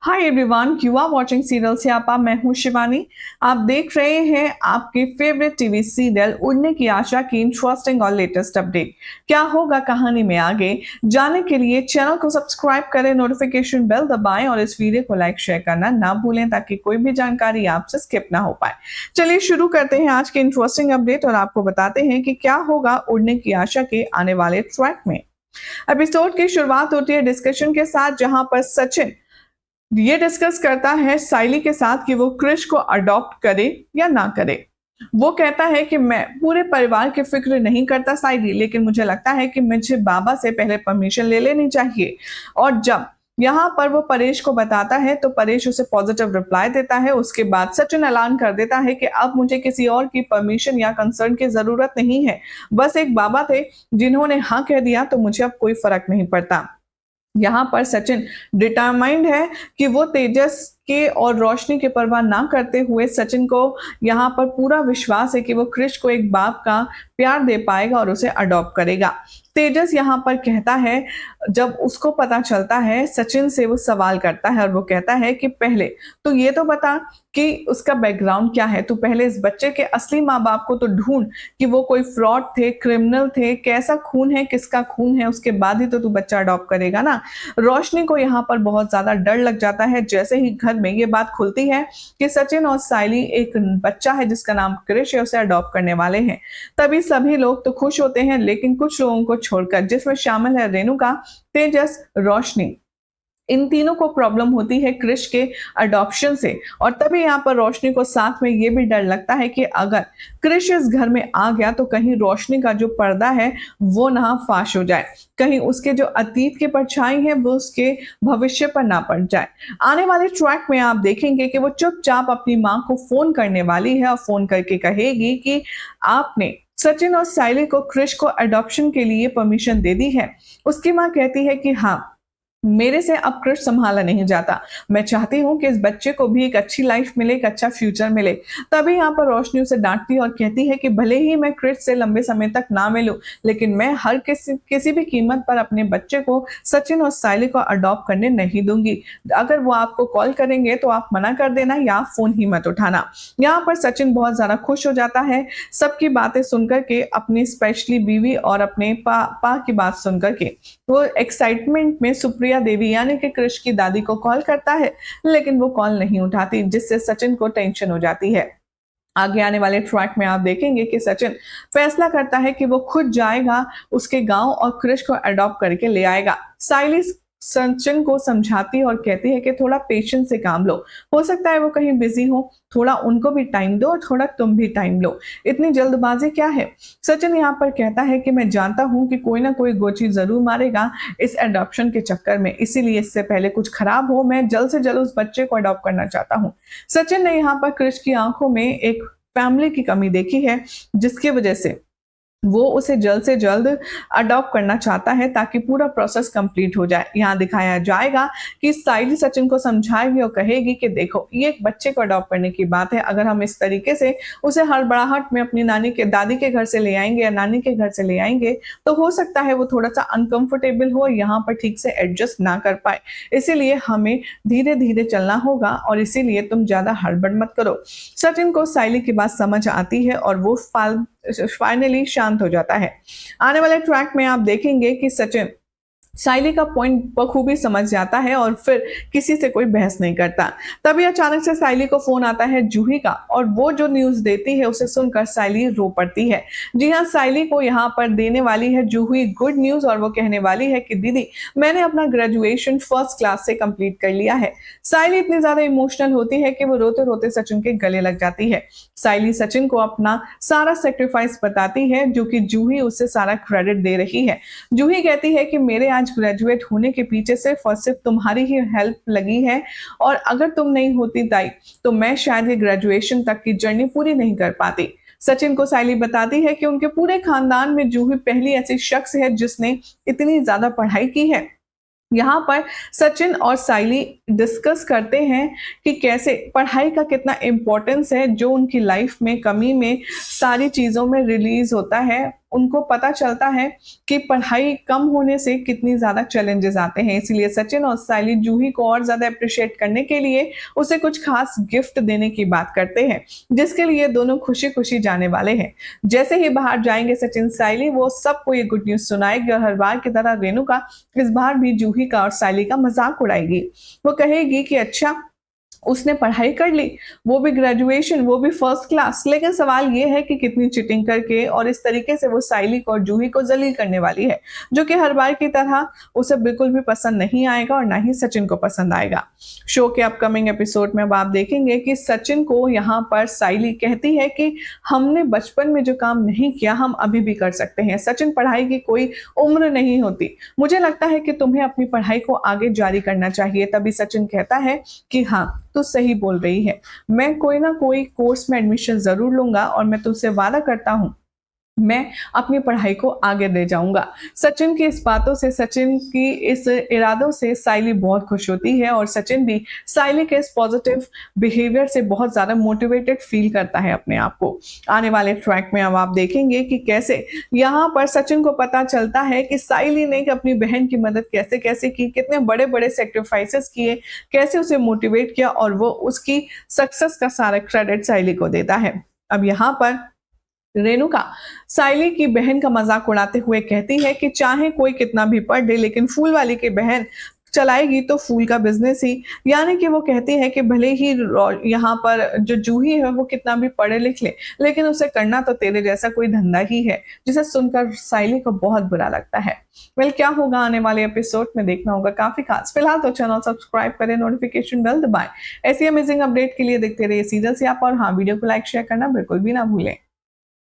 Hi everyone, you are watching serial Syapa. मैं हूं शिवानी। आप देख रहे हैं आपके फेवरेट टीवी सीरियल उड़ने की आशा की इंटरेस्टिंग और लेटेस्ट अपडेट। क्या होगा कहानी में आगे जानने के लिए चैनल को सब्सक्राइब करें, नोटिफिकेशन बेल दबाएं और इस वीडियो को लाइक शेयर करना ना भूलें ताकि कोई भी जानकारी आपसे स्किप ना हो पाए। चलिए शुरू करते हैं आज के इंटरेस्टिंग अपडेट और आपको बताते हैं कि क्या होगा उड़ने की आशा के आने वाले ट्रैक में। एपिसोड की शुरुआत होती है डिस्कशन के साथ, जहां पर सचिन ये डिस्कस करता है साइली के साथ कि वो क्रिश को अडॉप्ट करे या ना करे। वो कहता है कि मैं पूरे परिवार की फिक्र नहीं करता साइली, लेकिन मुझे लगता है कि मुझे बाबा से पहले परमिशन ले लेनी चाहिए। और जब यहाँ पर वो परेश को बताता है तो परेश उसे पॉजिटिव रिप्लाई देता है। उसके बाद सचिन ऐलान कर देता है कि अब मुझे किसी और की परमिशन या कंसर्न की जरूरत नहीं है। बस एक बाबा थे जिन्होंने हाँ कह दिया तो मुझे अब कोई फर्क नहीं पड़ता। यहाँ पर सचिन डिटरमाइंड है कि वो तेजस के और रोशनी की परवाह ना करते हुए सचिन को यहाँ पर पूरा विश्वास है कि वो क्रिश को एक बाप का प्यार दे पाएगा और उसे अडॉप्ट करेगा। तेजस यहाँ पर कहता है, जब उसको पता चलता है सचिन से वो सवाल करता है और वो कहता है कि पहले तो ये तो बता कि उसका बैकग्राउंड क्या है। तू पहले इस बच्चे के असली माँ बाप को तो ढूंढ कि वो कोई फ्रॉड थे, क्रिमिनल थे, कैसा खून है, किसका खून है, उसके बाद ही तो तू बच्चा अडॉप्ट करेगा ना। रोशनी को यहाँ पर बहुत ज्यादा डर लग जाता है जैसे ही घर में ये बात खुलती है कि सचिन और साइली एक बच्चा है जिसका नाम क्रिश है, उसे अडॉप्ट करने वाले हैं। तभी सभी लोग तो खुश होते हैं, लेकिन कुछ लोगों को छोड़कर, जिसमें शामिल है रेणुका, तेजस, रोशनी, इन तीनों को प्रॉब्लम होती है क्रिश के अडॉप्शन से। और तभी यहाँ पर रोशनी को साथ में ये भी डर लगता है कि अगर क्रिश इस घर में आ गया तो कहीं रोशनी का जो पर्दा है वो ना फाश हो जाए, कहीं उसके जो अतीत की परछाई है वो उसके भविष्य पर ना पड़ जाए। आने वाले ट्रैक में आप देखेंगे कि वो चुपचाप अपनी माँ को फोन करने वाली है और फोन करके कहेगी कि आपने सचिन और साइली को क्रिश को अडॉप्शन के लिए परमिशन दे दी है। उसकी माँ कहती है कि हाँ, मेरे से अब क्रिश संभाला नहीं जाता। मैं चाहती हूँ कि इस बच्चे को भी एक अच्छी लाइफ मिले, एक अच्छा फ्यूचर मिले। तभी यहाँ पर रोशनी उसे डांटती है और कहती है कि भले ही मैं क्रिश से लंबे समय तक ना मिलूं, लेकिन मैं हर किसी भी कीमत पर अपने बच्चे को सचिन और साइली को अडॉप्ट करने नहीं दूंगी। अगर वो आपको कॉल करेंगे तो आप मना कर देना या फोन ही मत उठाना। यहाँ पर सचिन बहुत ज्यादा खुश हो जाता है सबकी बातें सुनकर के, अपनी स्पेशली बीवी और अपने पा की बात सुनकर के। वो एक्साइटमेंट में सुप्रिया देवी यानी कि क्रिश की दादी को कॉल करता है, लेकिन वो कॉल नहीं उठाती, जिससे सचिन को टेंशन हो जाती है। आगे आने वाले ट्रैक में आप देखेंगे कि सचिन फैसला करता है कि वो खुद जाएगा उसके गांव और क्रिश को अडॉप्ट करके ले आएगा। साइली सचिन को समझाती और कहती है कि थोड़ा पेशेंस से काम लो, हो सकता है वो कहीं बिजी हो, थोड़ा उनको भी टाइम दो और थोड़ा तुम भी टाइम लो, इतनी जल्दबाजी क्या है। सचिन यहाँ पर कहता है कि मैं जानता हूँ कि कोई ना कोई गोची जरूर मारेगा इस अडॉप्शन के चक्कर में, इसीलिए इससे पहले कुछ खराब हो मैं जल्द से जल्द उस बच्चे को अडॉप्ट करना चाहता हूँ। सचिन ने यहाँ पर क्रिश की आंखों में एक फैमिली की कमी देखी है, जिसकी वजह से वो उसे जल्द से जल्द अडॉप्ट करना चाहता है ताकि पूरा प्रोसेस कंप्लीट हो जाए। यहाँ दिखाया जाएगा कि साइली सचिन को समझाएगी और कहेगी कि देखो, ये एक बच्चे को अडॉप्ट करने की बात है, अगर हम इस तरीके से उसे हड़बड़ाहट में अपनी दादी के घर से ले आएंगे या नानी के घर से ले आएंगे तो हो सकता है वो थोड़ा सा अनकंफर्टेबल हो, यहाँ पर ठीक से एडजस्ट ना कर पाए। इसीलिए हमें धीरे धीरे चलना होगा और इसीलिए तुम ज्यादा हड़बड़ मत करो। सचिन को साइली की बात समझ आती है और वो फाइनली शांत हो जाता है। आने वाले ट्रैक में आप देखेंगे कि सचिन साइली का पॉइंट बखूबी समझ जाता है और फिर किसी से कोई बहस नहीं करता। तभी अचानक से साइली को फोन आता है जूही का और वो जो न्यूज देती है उसे सुनकर साइली रो पड़ती है। जी हाँ, साइली को यहाँ पर देने वाली है जूही गुड न्यूज और वो कहने वाली है कि दीदी, मैंने अपना ग्रेजुएशन फर्स्ट क्लास से कंप्लीट कर लिया है। साइली इतनी ज्यादा इमोशनल होती है कि वो रोते रोते सचिन के गले लग जाती है। साइली सचिन को अपना सारा सेक्रीफाइस बताती है, जो कि जूही उसे सारा क्रेडिट दे रही है। जूही कहती है कि मेरे आज ग्रेजुएट होने के पीछे सिर्फ और सिर्फ तुम्हारी ही हेल्प लगी है और अगर तुम नहीं होती ताई तो मैं शायद ये ग्रेजुएशन तक की जर्नी पूरी नहीं कर पाती। सचिन को साइली बताती है कि उनके पूरे खानदान में जूही पहली ऐसी शख्स है जिसने इतनी ज्यादा पढ़ाई की है। यहाँ पर सचिन और साइली डिस्कस करते हैं कि कैसे पढ़ाई का कितना इम्पोर्टेंस है, जो उनकी लाइफ में कमी में सारी चीजों में रिलीज होता है उनको पता चलता है कि पढ़ाई कम होने से कितनी ज़्यादा चैलेंजेस आते हैं। इसीलिए सचिन और साइली जूही को और ज़्यादा अप्रिशिएट करने के लिए उसे कुछ खास गिफ्ट देने की बात करते हैं, जिसके लिए दोनों खुशी-खुशी जाने वाले हैं। जैसे ही बाहर जाएँगे सचिन साइली, वो सबको ये गुड न्यूज़ सुनाएगी और हर बार की तरह रेणुका इस बार भी जूही का और साइली का मज़ाक उड़ाएगी। वो कहेगी कि अच्छा, उसने पढ़ाई कर ली, वो भी ग्रेजुएशन, वो भी फर्स्ट क्लास, लेकिन सवाल ये है कि कितनी चीटिंग करके और इस तरीके से वो साइली को और जूही को ज़लील करने वाली है, जो कि हर बार की तरह उसे बिल्कुल भी पसंद नहीं आएगा और ना ही सचिन को पसंद आएगा। शो के अपकमिंग एपिसोड में अब आप देखेंगे कि सचिन को यहाँ पर साइली कहती है कि हमने बचपन में जो काम नहीं किया, हम अभी भी कर सकते हैं। सचिन, पढ़ाई की कोई उम्र नहीं होती। मुझे लगता है कि तुम्हें अपनी पढ़ाई को आगे जारी करना चाहिए। तभी सचिन कहता है कि हाँ, तू सही बोल रही है, मैं कोई ना कोई कोर्स में एडमिशन ज़रूर लूँगा और मैं तुझसे वादा करता हूँ, मैं अपनी पढ़ाई को आगे ले जाऊँगा। सचिन की इस बातों से, सचिन की इस इरादों से साइली बहुत खुश होती है और सचिन भी साइली के इस पॉजिटिव बिहेवियर से बहुत ज़्यादा मोटिवेटेड फ़ील करता है अपने आप को। आने वाले ट्रैक में अब आप देखेंगे कि कैसे यहाँ पर सचिन को पता चलता है कि साइली ने अपनी बहन की मदद कैसे-कैसे की, कितने बड़े-बड़े सैक्रिफाइसेस किए, कैसे उसे मोटिवेट किया और वो उसकी सक्सेस का सारा क्रेडिट साइली को देता है। अब यहाँ पर रेणुका साइली की बहन का मजाक उड़ाते हुए कहती है कि चाहे कोई कितना भी पढ़ ले, लेकिन फूल वाली की बहन चलाएगी तो फूल का बिजनेस ही। यानी कि वो कहती है कि भले ही यहाँ पर जो जूही है वो कितना भी पढ़े लिख ले, लेकिन उसे करना तो तेरे जैसा कोई धंधा ही है, जिसे सुनकर साइली को बहुत बुरा लगता है। वेल, क्या होगा आने वाले एपिसोड में देखना होगा काफी खास। फिलहाल तो चैनल सब्सक्राइब करें, नोटिफिकेशन बेल दबाएं। ऐसी अमेजिंग अपडेट के लिए देखते रहिए सीरियल सियापा और हाँ, वीडियो को लाइक शेयर करना बिल्कुल भी ना भूलें।